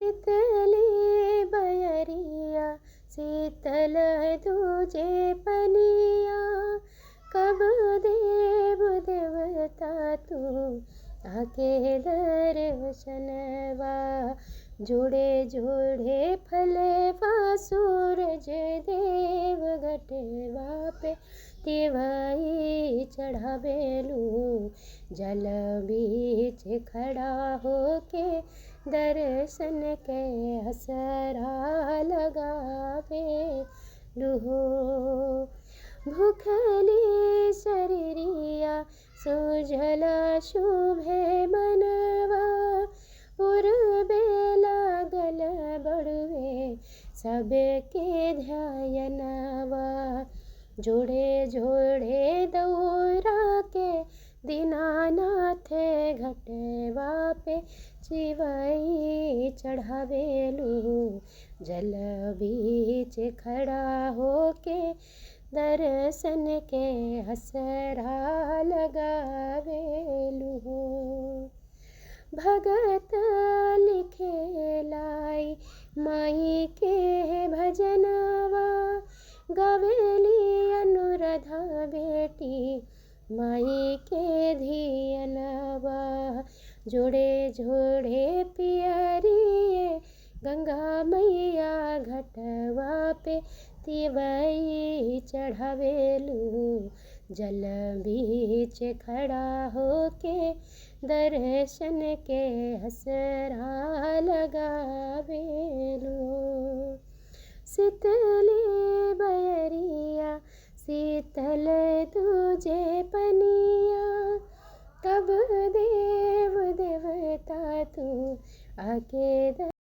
शीतली बयरिया शीतल दूजे पनिया, कब देव देवता तू आके दर्शनवा। जोड़े जोड़े फलवा सूरज देव घटवा पे तिवाई चढ़ावेलू। जल बीच खड़ा होके दर्शन के असरा लगावेलू हो। भूखली शरीरिया सुजला शुभे मनवा, पूर्वे लागल बड़ुए सबके ध्यानवा। जोड़े जोड़े दौरा के दीनानाथ घटवा पे चिवई चढ़ावेलू। जल बीच खड़ा होके दर्शन के असरा लगावेलू हो। भगत लिखेलाई माई के भजनवा, गवेली अनुराधा बेटी माई के धियनवा। जोड़े जोड़े पियरिए गंगा मैया घटवा पे तिवई चढ़ावेलू। जल बीच खड़ा होके दर्शन के असरा लगावेलू। शीतली बयरिया शीतल दूजे पनिया, कब देव देवता तू आके